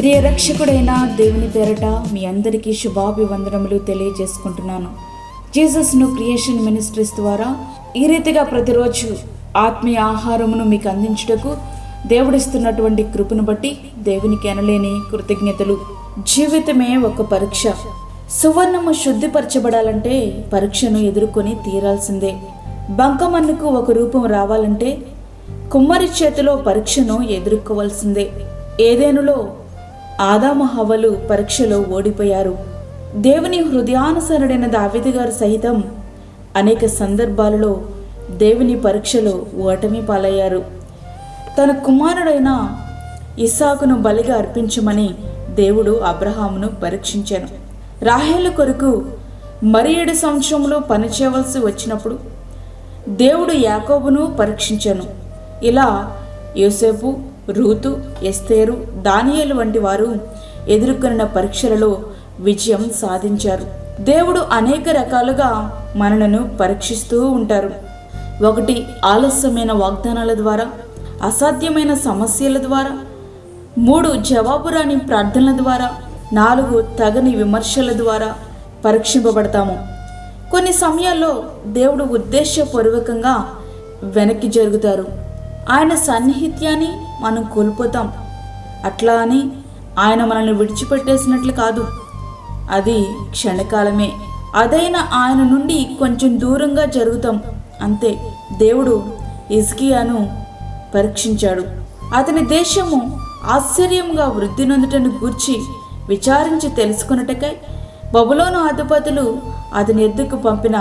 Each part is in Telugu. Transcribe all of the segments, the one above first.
ప్రియ రక్షకుడైన దేవుని పేరట మీ అందరికీ శుభాభివందనములు తెలియజేసుకుంటున్నాను. జీసస్ న్యూ క్రియేషన్ మినిస్ట్రీస్ ద్వారా ఈ రీతిగా ప్రతిరోజు ఆత్మీయ ఆహారమును మీకు అందించుటకు దేవుడిస్తున్నటువంటి కృపను బట్టి దేవునికి అనలేని కృతజ్ఞతలు. జీవితమే ఒక పరీక్ష. సువర్ణము శుద్ధిపరచబడాలంటే పరీక్షను ఎదుర్కొని తీరాల్సిందే. బంకమన్నుకు ఒక రూపం రావాలంటే కుమ్మరి చేతిలో పరీక్షను ఎదుర్కోవాల్సిందే. ఏదేనులో ఆదాము హవ్వలు పరీక్షలో ఓడిపోయారు. దేవుని హృదయానుసరుడైన దావీదు గారు సహితం అనేక సందర్భాలలో దేవుని పరీక్షలో ఓటమి పాలయ్యారు. తన కుమారుడైన ఇస్సాకును బలిగా అర్పించమని దేవుడు అబ్రహామును పరీక్షించాను. రాహేలు కొరకు మరి 7 సంవత్సరములు పనిచేయవలసి వచ్చినప్పుడు దేవుడు యాకోబును పరీక్షించాను. ఇలా యోసేపు, రూతు, ఎస్తేరు, దానియేలు వంటి వారు ఎదుర్కొన్న పరీక్షలలో విజయం సాధించారు. దేవుడు అనేక రకాలుగా మనలను పరీక్షిస్తూ ఉంటారు. 1 ఆలస్యమైన వాగ్దానాల ద్వారా, అసాధ్యమైన సమస్యల ద్వారా, 3 జవాబురాని ప్రార్థనల ద్వారా, 4 తగని విమర్శల ద్వారా పరీక్షింపబడతాము. కొన్ని సమయాల్లో దేవుడు ఉద్దేశపూర్వకంగా వెనక్కి జరుగుతారు. ఆయన సాన్నిహిత్యాన్ని మనం కోల్పోతాం. అట్లా అని ఆయన మనల్ని విడిచిపెట్టేసినట్లు కాదు. అది క్షణకాలమే. అదైనా ఆయన నుండి కొంచెం దూరంగా జరుగుతాం అంతే. దేవుడు హిజ్కియాను పరీక్షించాడు. అతని దేశము ఆశ్చర్యంగా వృద్ధి నొందుటను గూర్చి విచారించి తెలుసుకున్నటకై బబులోను అధిపతులు అతని ఎద్దుకు పంపిన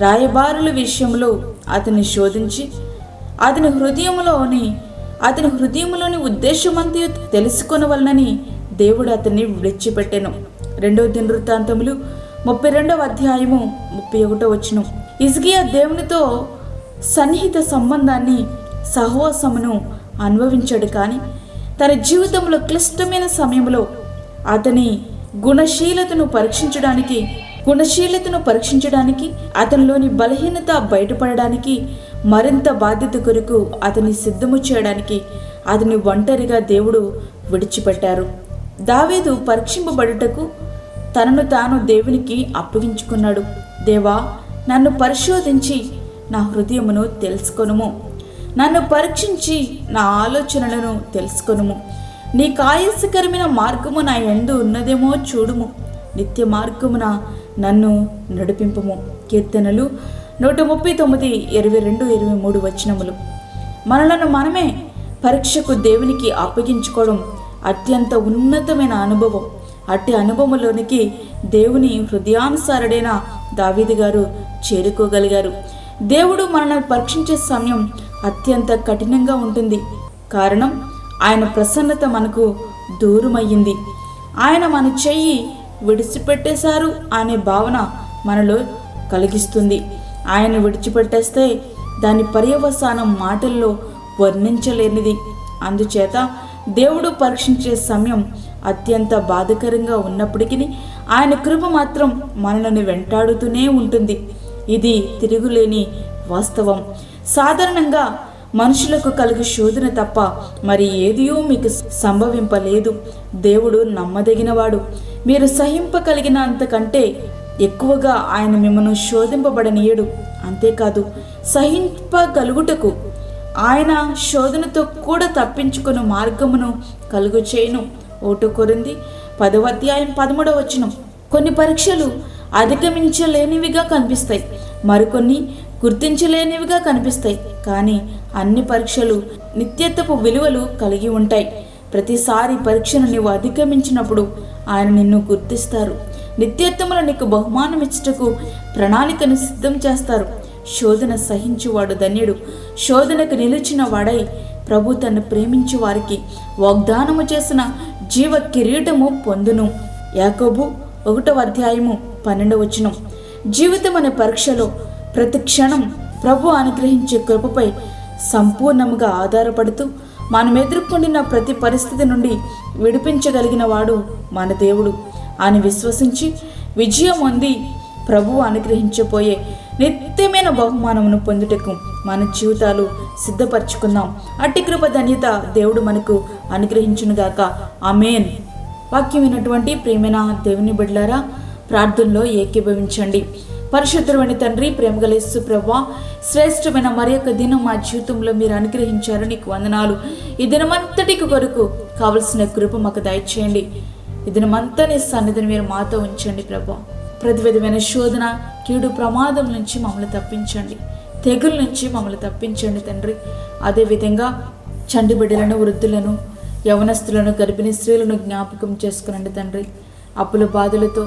రాయబారుల విషయంలో అతన్ని శోధించి అతని హృదయంలోని ఉద్దేశమంతా తెలుసుకొనవలనని దేవుడు అతన్ని విడిచిపెట్టెను. 2 దినవృత్తాంతములు 32వ అధ్యాయము 31వ వచనం. హిజ్కియా దేవునితో సన్నిహిత సంబంధాన్ని, సహవాసమును అనుభవించాడు. కానీ తన జీవితంలో క్లిష్టమైన సమయంలో అతని గుణశీలతను పరీక్షించడానికి అతనిలోని బలహీనత బయటపడడానికి, మరింత బాధ్యత కొరకు అతన్ని సిద్ధము చేయడానికి అతని ఒంటరిగా దేవుడు విడిచిపెట్టారు. దావీదు పరీక్షింపబడుటకు తనను తాను దేవునికి అప్పగించుకున్నాడు. దేవా, నన్ను పరిశోధించి నా హృదయమును తెలుసుకొనుము. నన్ను పరీక్షించి నా ఆలోచనలను తెలుసుకొనుము. నీ కాయస్కరమైన మార్గము నా యందు ఉన్నదేమో చూడుము. నిత్య మార్గమున నన్ను నడిపింపుము. కీర్తనలు 139, 22, 23 వచనములు. మనలను మనమే పరీక్షకు దేవునికి అప్పగించుకోవడం అత్యంత ఉన్నతమైన అనుభవం. అట్టి అనుభవంలోనికి దేవుని హృదయానుసారుడైన దావీదు గారు చేరుకోగలిగారు. దేవుడు మనల్ని పరీక్షించే సమయం అత్యంత కఠినంగా ఉంటుంది. కారణం ఆయన ప్రసన్నత మనకు దూరమయ్యింది. ఆయన మన చెయ్యి విడిచిపెట్టేశారు అనే భావన మనలో కలిగిస్తుంది. ఆయన విడిచిపెట్టేస్తే దాని పర్యవసానం మాటల్లో వర్ణించలేనిది. అందుచేత దేవుడు పరీక్షించే సమయం అత్యంత బాధకరంగా ఉన్నప్పటికీ ఆయన కృప మాత్రం మనల్ని వెంటాడుతూనే ఉంటుంది. ఇది తిరుగులేని వాస్తవం. సాధారణంగా మనుషులకు కలిగే శోధన తప్ప మరి ఏదియో మీకు సంభవింపలేదు. దేవుడు నమ్మదగినవాడు. మీరు సహింపగలిగినంతకంటే ఎక్కువగా ఆయన మిమ్మల్ని శోధింపబడనీయడు. అంతేకాదు, సహింపగలుగుటకు ఆయన శోధనతో కూడా తప్పించుకున్న మార్గమును కలుగు చేయను. 1 కొరింథీ 10వ అధ్యాయం 13వ వచనం. కొన్ని పరీక్షలు అధిగమించలేనివిగా కనిపిస్తాయి, మరికొన్ని గుర్తించలేనివిగా కనిపిస్తాయి. కానీ అన్ని పరీక్షలు నిత్యత్వపు విలువలు కలిగి ఉంటాయి. ప్రతిసారి పరీక్షను నీవు అధిగమించినప్పుడు ఆయన నిన్ను గుర్తిస్తారు. నిత్యత్వములో నీకు బహుమానం ఇచ్చుటకు ప్రణాళికను సిద్ధం చేస్తారు. శోధన సహించువాడు ధన్యుడు. శోధనకు నిలిచిన వాడై ప్రభు తను ప్రేమించు వారికి వాగ్దానము చేసిన జీవ కిరీటము పొందును. యాకోబు 1వ అధ్యాయము 12వ వచనం. జీవితం అనే పరీక్షలో ప్రతి క్షణం ప్రభు అనుగ్రహించే కృపపై సంపూర్ణంగా ఆధారపడుతూ మనం ఎదుర్కొంటున్న ప్రతి పరిస్థితి నుండి విడిపించగలిగిన వాడు మన దేవుడు అని విశ్వసించి విజయం పొంది ప్రభువు అనుగ్రహించబోయే నిత్యమైన బహుమానమును పొందుటకు మన జీవితాలు సిద్ధపరచుకుందాం. అట్టి కృప ధన్యత దేవుడు మనకు అనుగ్రహించునుగాక. ఆమేన్. వాక్యం విన్నటువంటి ప్రేమైన దేవుని బిడ్డలారా, ప్రార్థనలో ఏకీభవించండి. పరిశుద్ధమైన తండ్రి, ప్రేమగల యేసు ప్రభువా, శ్రేష్టమైన మరి యొక్క దినం మా జీవితంలో మీరు అనుగ్రహించారు, నీకు వందనాలు. ఈ దినమంతటికి కొరకు కావలసిన కృప మాకు దయచేయండి. ఈ దినమంతా నీ సన్నిధిని మీరు మాతో ఉంచండి ప్రభువా. ప్రతి విధమైన శోధన, కీడు, ప్రమాదం నుంచి మమ్మల్ని తప్పించండి. తెగుల నుంచి మమ్మల్ని తప్పించండి తండ్రి. అదేవిధంగా చంటి బిడ్డలను, వృద్ధులను, యవనస్తులను, గర్భిణీ స్త్రీలను జ్ఞాపకం చేసుకునండి తండ్రి. అప్పుల బాధలతో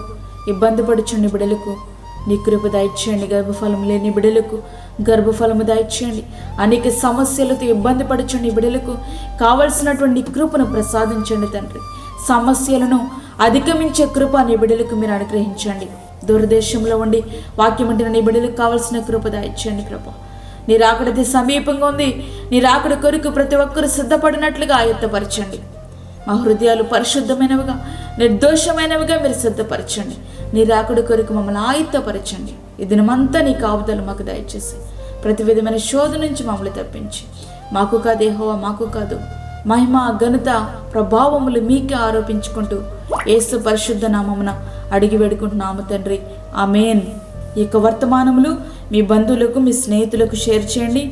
ఇబ్బంది పడుచుండి బిడ్డలకు నీ కృప దయచేయండి. గర్భఫలం లేని బిడ్డలకు గర్భఫలము దయచేయండి. అనేక సమస్యలతో ఇబ్బంది పడుచుండి బిడ్డలకు కావలసినటువంటి కృపను ప్రసాదించండి తండ్రి. సమస్యలను అధిగమించే కృప నీ బిడ్డలకు మీరు అనుగ్రహించండి. దూరదేశంలో ఉండి వాక్యం అంటే నీ బిడ్డలకు కావలసిన కృప దయచేయండి ప్రభా. నీ రాకడది సమీపంగా ఉంది. నీ రాకడ కొరకు ప్రతి ఒక్కరు సిద్ధపడినట్లుగా ఆయత్తపరచండి. మా హృదయాలు పరిశుద్ధమైనవిగా, నిర్దోషమైనవిగా మీరు సిద్ధపరచండి. నీ రాకడ కొరకు మమ్మల్ని ఆయత్తపరచండి. ఈ దినమంతా నీ కాపుదలు మాకు దయచేసి ప్రతి విధమైన శోధ నుంచి మమ్మల్ని తప్పించి, మాకు కాదు యెహోవా, మాకు కాదు, మహిమ, ఘనత, ప్రభావములు మీకే ఆరోపించుకుంటూ యేసు పరిశుద్ధ నామమున అడిగి వేడుకుంటున్నాము తండ్రి. ఆమేన్. ఈ యొక్క వర్తమానములు మీ బంధువులకు, మీ స్నేహితులకు షేర్ చేయండి.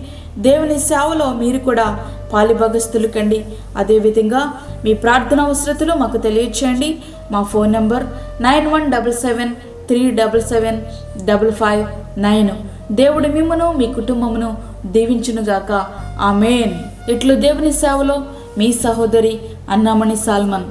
దేవుని సేవలో మీరు కూడా పాలిభాగస్తులు కండి. అదేవిధంగా మీ ప్రార్థన అవసరతలు మాకు తెలియచేయండి. మా ఫోన్ నంబర్ 9177377559. దేవుడు మిమ్మను, మీ కుటుంబమును దీవించునుగాక. ఆమేన్. ఇట్లు దేవుని సేవలో మీ సహోదరి అన్నామణి సాల్మన్.